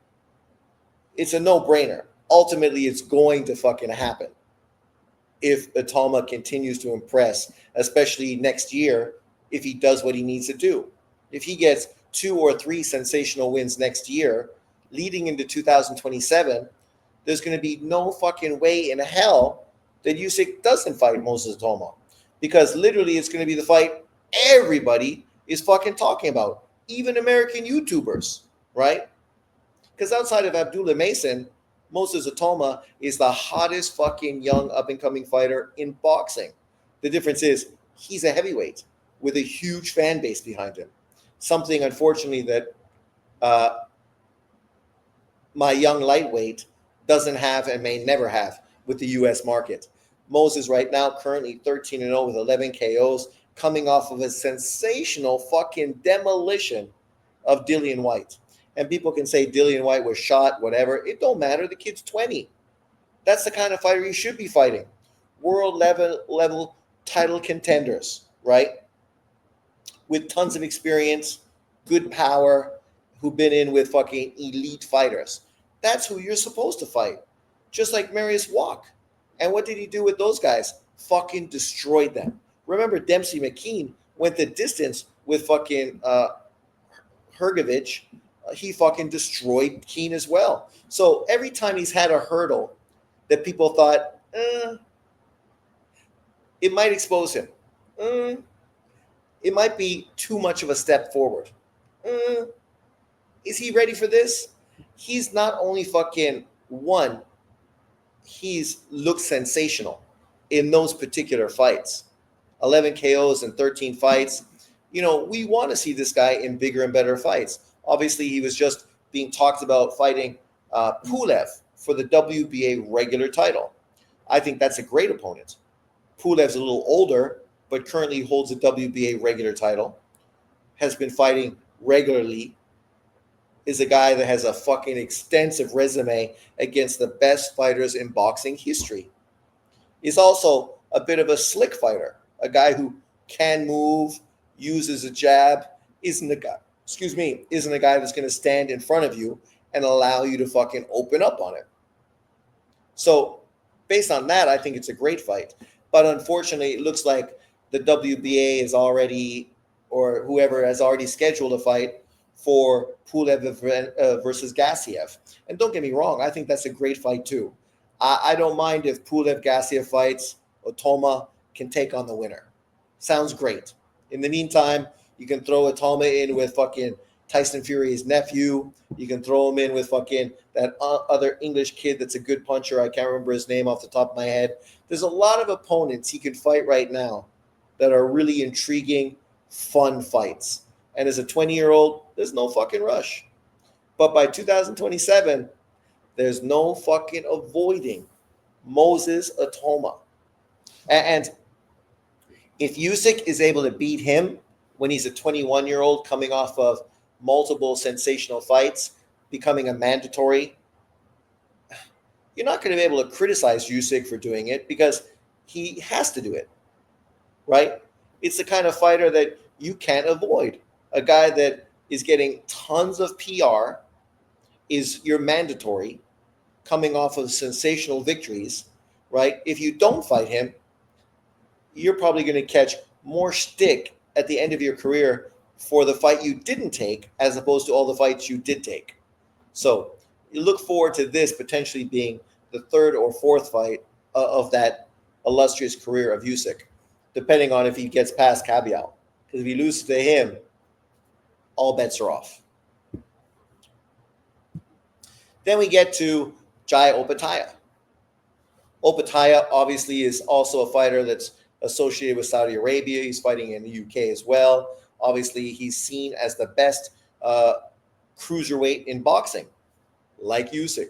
It's a no-brainer. Ultimately, it's going to fucking happen if Atoma continues to impress, especially next year if he does what he needs to do. If he gets 2 or 3 sensational wins next year, leading into 2027, there's going to be no fucking way in hell that Usyk doesn't fight Moses Atoma. Because literally it's going to be the fight everybody is fucking talking about. Even American YouTubers, right? Because outside of Abdullah Mason, Moses Atoma is the hottest fucking young up-and-coming fighter in boxing. The difference is he's a heavyweight with a huge fan base behind him. Something, unfortunately, that my young lightweight doesn't have and may never have with the U.S. market. Moses right now currently 13-0 with 11 KOs, coming off of a sensational fucking demolition of Dillian White. And people can say Dillian White was shot, whatever. It don't matter. The kid's 20. That's the kind of fighter he should be fighting. World level title contenders, right? With tons of experience, good power, who've been in with fucking elite fighters. That's who you're supposed to fight. Just like Marius Walk. And what did he do with those guys? Fucking destroyed them. Remember, Dempsey McKean went the distance with fucking Hergovich. He fucking destroyed Keane as well. So every time he's had a hurdle that people thought, it might expose him. It might be too much of a step forward. Is he ready for this? He's not only fucking won, he's looked sensational in those particular fights. 11 KOs and 13 fights. You know, we want to see this guy in bigger and better fights. Obviously, he was just being talked about fighting Pulev for the WBA regular title. I think that's a great opponent. Pulev's a little older, but currently holds a WBA regular title, has been fighting regularly, is a guy that has a fucking extensive resume against the best fighters in boxing history. He's also a bit of a slick fighter, a guy who can move, uses a jab, isn't a guy that's going to stand in front of you and allow you to fucking open up on it. So based on that, I think it's a great fight. But unfortunately, it looks like the WBA is already, or whoever has already scheduled a fight for Pulev versus Gassiev. And don't get me wrong, I think that's a great fight too. I don't mind if Pulev Gassiev fights, Otoma can take on the winner. Sounds great. In the meantime, you can throw Otoma in with fucking Tyson Fury's nephew. You can throw him in with fucking that other English kid that's a good puncher. I can't remember his name off the top of my head. There's a lot of opponents he can fight right now that are really intriguing, fun fights. And as a 20-year-old, there's no fucking rush. But by 2027, there's no fucking avoiding Moses Otoma. And if Usyk is able to beat him when he's a 21-year-old coming off of multiple sensational fights, becoming a mandatory, you're not going to be able to criticize Usyk for doing it because he has to do it, right? It's the kind of fighter that you can't avoid. A guy that is getting tons of PR, is your mandatory, coming off of sensational victories, right? If you don't fight him, you're probably going to catch more stick at the end of your career for the fight you didn't take as opposed to all the fights you did take. So you look forward to this potentially being the third or fourth fight of that illustrious career of Usyk, depending on if he gets past Kabial. Because if he loses to him, all bets are off. Then we get to Jai Opetaia. Opetaia obviously is also a fighter that's associated with Saudi Arabia. He's fighting in the UK as well. Obviously, he's seen as the best cruiserweight in boxing, like Usyk,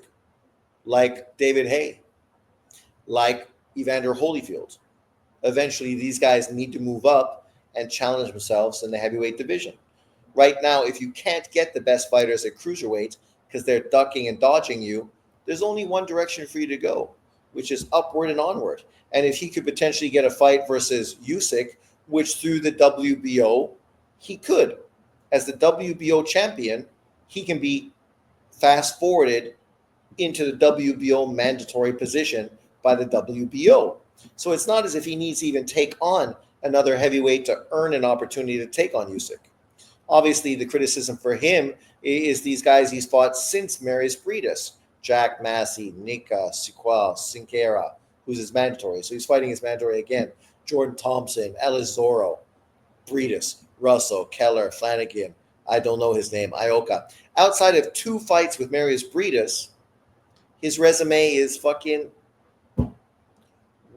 like David Haye, like Evander Holyfield. Eventually, these guys need to move up and challenge themselves in the heavyweight division. Right now, if you can't get the best fighters at cruiserweight because they're ducking and dodging you, there's only one direction for you to go, which is upward and onward. And if he could potentially get a fight versus Usyk, which through the WBO, he could. As the WBO champion, he can be fast forwarded into the WBO mandatory position by the WBO. So it's not as if he needs to even take on another heavyweight to earn an opportunity to take on Usyk. Obviously, the criticism for him is these guys he's fought since Marius Briedis, Jack Massey, Nika, Sequel, Sinkera, who's his mandatory. So he's fighting his mandatory again. Jordan Thompson, Ellis Zorro, Briedis, Russell, Keller, Flanagan, I don't know his name, Ioka. Outside of 2 fights with Marius Briedis, his resume is fucking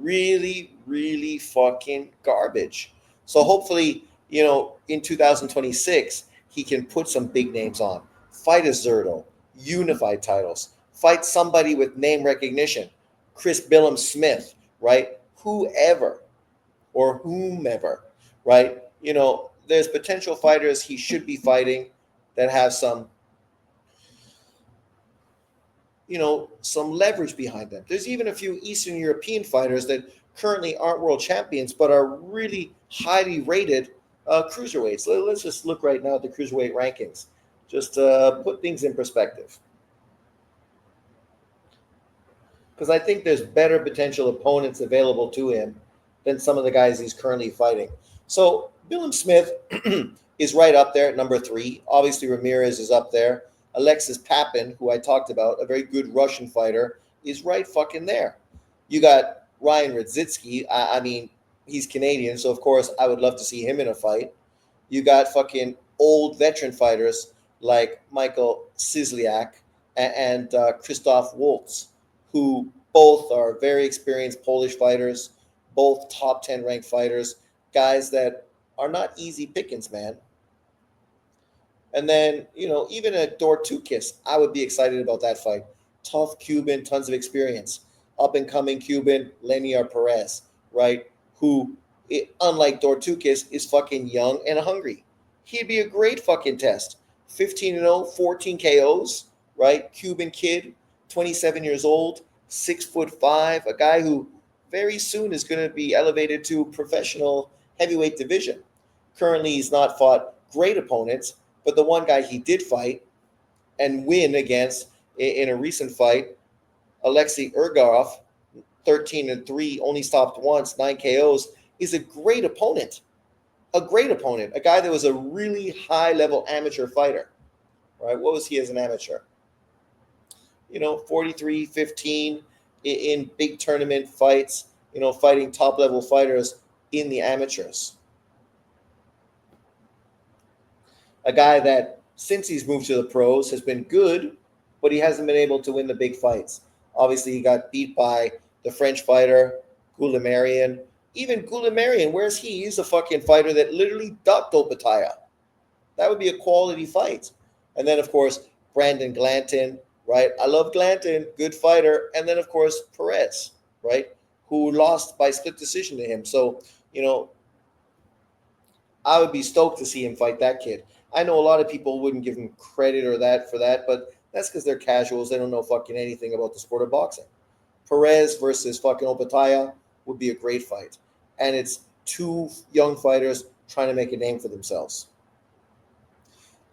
really, really fucking garbage. So hopefully, in 2026, he can put some big names on. Fight a Zerto, unified titles. Fight somebody with name recognition. Chris Billum Smith, right? Whoever or whomever, right? There's potential fighters he should be fighting that have some some leverage behind them. There's even a few Eastern European fighters that currently aren't world champions but are really highly rated cruiserweights. Let's just look right now at the cruiserweight rankings, just put things in perspective. Because I think there's better potential opponents available to him than some of the guys he's currently fighting. So Willem Smith is right up there at number 3. Obviously, Ramirez is up there. Alexis Papin, who I talked about, a very good Russian fighter, is right fucking there. You got Ryan Radzitsky. I mean, he's Canadian, so of course I would love to see him in a fight. You got fucking old veteran fighters like Michael Sizliak and Christoph Waltz, who both are very experienced Polish fighters, both top 10 ranked fighters, guys that are not easy pickings, man. And then, even a Dortukis, I would be excited about that fight. Tough Cuban, tons of experience. Up and coming Cuban, Lenier Perez, right? Who, unlike Dortukis, is fucking young and hungry. He'd be a great fucking test. 15-0, 14 KOs, right? Cuban kid, 27 years old, 6'5", a guy who very soon is going to be elevated to professional heavyweight division. Currently, he's not fought great opponents, but the one guy he did fight and win against in a recent fight, Alexei Urgarov, 13-3, only stopped once, 9 KOs, is a great opponent. A great opponent. A guy that was a really high-level amateur fighter. Right? What was he as an amateur? 43-15 in big tournament fights, fighting top-level fighters in the amateurs. A guy that, since he's moved to the pros, has been good, but he hasn't been able to win the big fights. Obviously, he got beat by the French fighter, Goulamirian. Even Goulamirian, where's he? He's a fucking fighter that literally ducked Opataya. That would be a quality fight. And then, of course, Brandon Glanton, right? I love Glanton, good fighter. And then, of course, Perez, right? Who lost by split decision to him. So, I would be stoked to see him fight that kid. I know a lot of people wouldn't give him credit or that for that, but that's because they're casuals. They don't know fucking anything about the sport of boxing. Perez versus fucking Opataya would be a great fight. And it's two young fighters trying to make a name for themselves.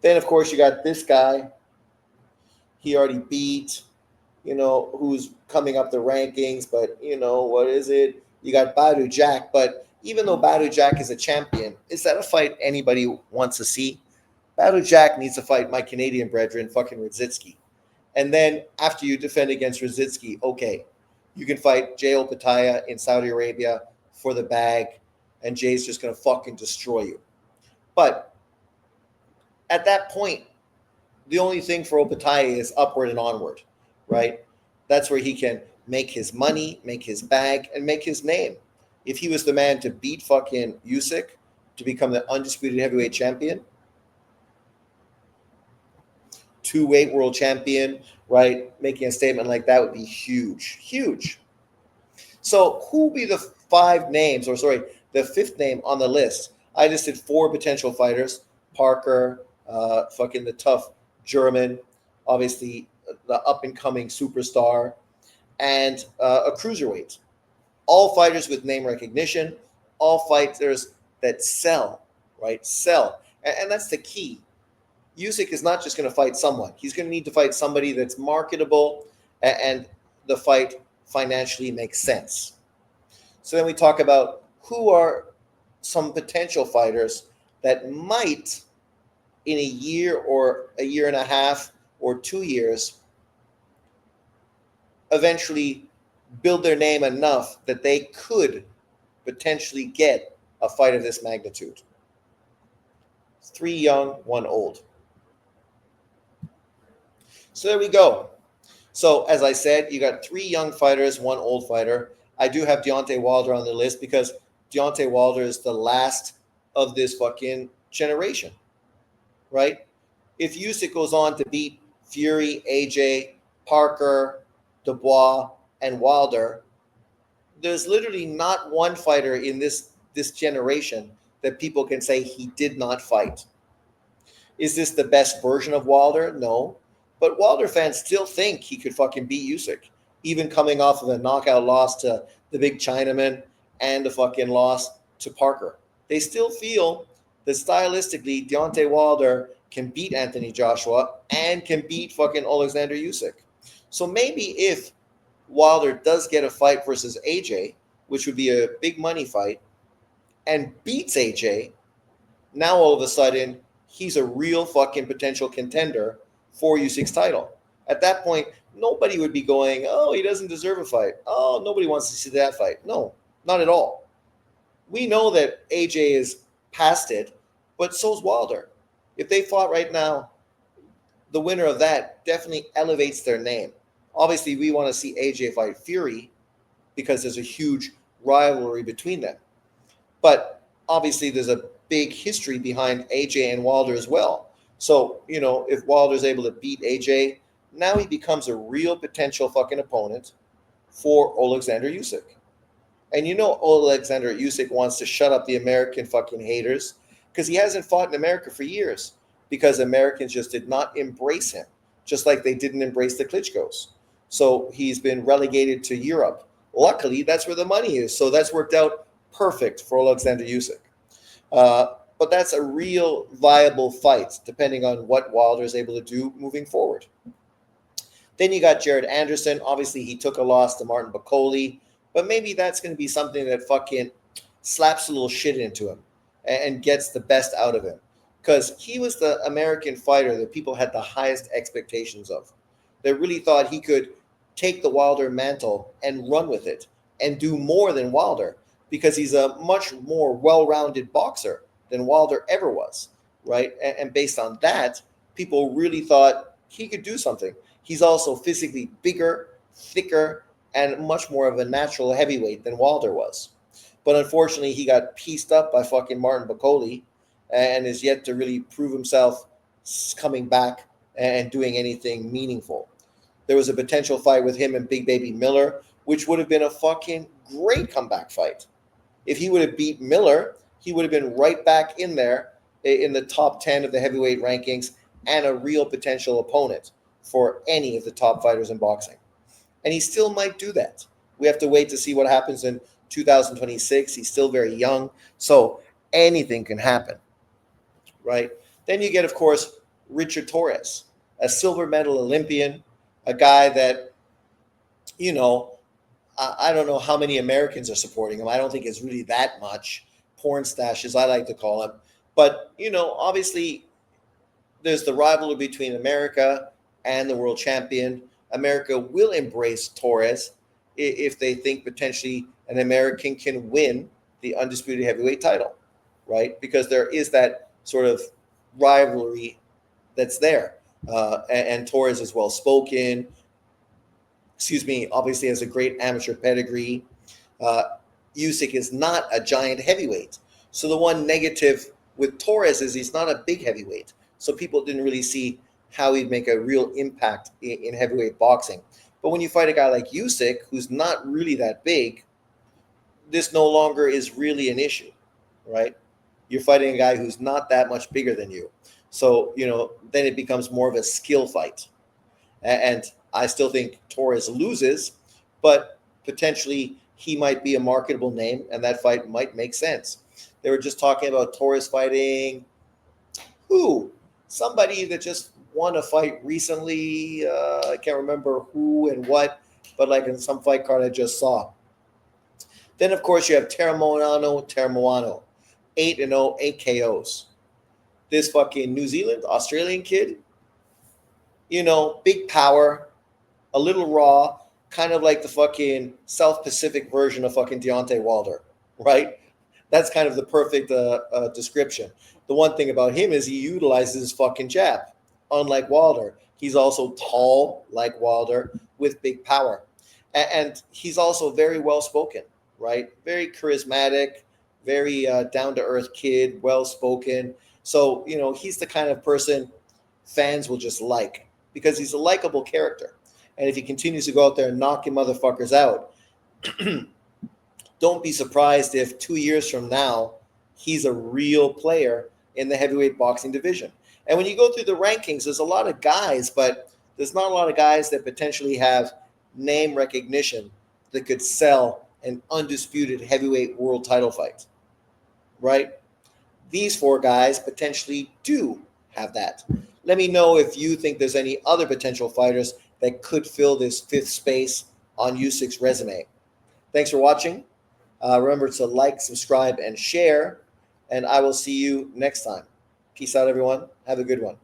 Then, of course, you got this guy. He already beat, who's coming up the rankings, but, what is it? You got Badou Jack, but even though Badou Jack is a champion, is that a fight anybody wants to see? Badou Jack needs to fight my Canadian brethren, fucking Radzitsky. And then after you defend against Radzitsky, okay, you can fight Jay Opataya in Saudi Arabia for the bag, and Jay's just going to fucking destroy you. But at that point, the only thing for Opataya is upward and onward, right? That's where he can make his money, make his bag, and make his name. If he was the man to beat fucking Usyk to become the undisputed heavyweight champion, 2-weight world champion, right? Making a statement like that would be huge, huge. So who will be the the fifth name on the list? I listed 4 potential fighters: Parker, fucking the tough German, obviously the up-and-coming superstar, and a cruiserweight. All fighters with name recognition, all fighters that sell, right? Sell. And that's the key. Usyk is not just going to fight someone. He's going to need to fight somebody that's marketable and the fight financially makes sense. So then we talk about who are some potential fighters that might, in a year or a year and a half or 2 years, eventually build their name enough that they could potentially get a fight of this magnitude. 3 young, 1 old. So there we go. So as I said, you got 3 young fighters, 1 old fighter. I do have Deontay Wilder on the list because Deontay Wilder is the last of this fucking generation, right? If Usyk goes on to beat Fury, AJ, Parker, Dubois, and Wilder, there's literally not one fighter in this generation that people can say he did not fight. Is this the best version of Wilder? No. But Wilder fans still think he could fucking beat Usyk, even coming off of a knockout loss to the big Chinaman and the fucking loss to Parker. They still feel that stylistically, Deontay Wilder can beat Anthony Joshua and can beat fucking Alexander Usyk. So maybe if Wilder does get a fight versus AJ, which would be a big money fight, and beats AJ, now all of a sudden he's a real fucking potential contender for Usyk's title. At that point, nobody would be going, "Oh, he doesn't deserve a fight. Oh, nobody wants to see that fight." No, not at all. We know that AJ is past it, but so's Wilder. If they fought right now, the winner of that definitely elevates their name. Obviously, we want to see AJ fight Fury because there's a huge rivalry between them. But obviously, there's a big history behind AJ and Wilder as well. So, if Wilder's able to beat AJ, now he becomes a real potential fucking opponent for Alexander Usyk. And Alexander Usyk wants to shut up the American fucking haters because he hasn't fought in America for years because Americans just did not embrace him, just like they didn't embrace the Klitschko's. So he's been relegated to Europe. Luckily, that's where the money is. So that's worked out perfect for Alexander Usyk. But that's a real viable fight, depending on what Wilder is able to do moving forward. Then you got Jared Anderson. Obviously, he took a loss to Martin Bakole, but maybe that's going to be something that fucking slaps a little shit into him and gets the best out of him. Because he was the American fighter that people had the highest expectations of. They really thought he could take the Wilder mantle and run with it and do more than Wilder because he's a much more well-rounded boxer than Wilder ever was, right? And based on that, people really thought he could do something. He's also physically bigger, thicker, and much more of a natural heavyweight than Wilder was. But unfortunately, he got pieced up by fucking Martin Bakole and is yet to really prove himself coming back and doing anything meaningful. There was a potential fight with him and Big Baby Miller, which would have been a fucking great comeback fight. If he would have beat Miller, he would have been right back in there in the top 10 of the heavyweight rankings and a real potential opponent for any of the top fighters in boxing. And he still might do that. We have to wait to see what happens in 2026. He's still very young, so anything can happen, right? Then you get, of course, Richard Torres, a silver medal Olympian, a guy that, I don't know how many Americans are supporting him. I don't think it's really that much. Porn stash, as I like to call him. But, obviously, there's the rivalry between America and the world champion. America will embrace Torres if they think potentially an American can win the undisputed heavyweight title, right? Because there is that sort of rivalry that's there. And Torres is well-spoken. Obviously has a great amateur pedigree. Usyk is not a giant heavyweight. So the one negative with Torres is he's not a big heavyweight. So people didn't really see how he'd make a real impact in heavyweight boxing. But when you fight a guy like Usyk, who's not really that big, this no longer is really an issue, right? You're fighting a guy who's not that much bigger than you. So, then it becomes more of a skill fight. And I still think Torres loses, but potentially he might be a marketable name, and that fight might make sense. They were just talking about Torres fighting somebody that just won a fight recently. I can't remember who and what, but like in some fight card I just saw. Then, of course, you have Termoano, 8-0, 8 KOs. This fucking New Zealand, Australian kid, big power, a little raw, kind of like the fucking South Pacific version of fucking Deontay Wilder, right? That's kind of the perfect description. The one thing about him is he utilizes his fucking jab. Unlike Wilder, he's also tall like Wilder with big power. And he's also very well-spoken, right? Very charismatic, very down-to-earth kid, well-spoken. So, he's the kind of person fans will just like because he's a likable character. And if he continues to go out there and knocking motherfuckers out, don't be surprised if 2 years from now, he's a real player in the heavyweight boxing division. And when you go through the rankings, there's a lot of guys, but there's not a lot of guys that potentially have name recognition that could sell an undisputed heavyweight world title fight, right? These four guys potentially do have that. Let me know if you think there's any other potential fighters that could fill this fifth space on Usyk's resume. Thanks for watching. Remember to like, subscribe, and share, and I will see you next time. Peace out, everyone. Have a good one.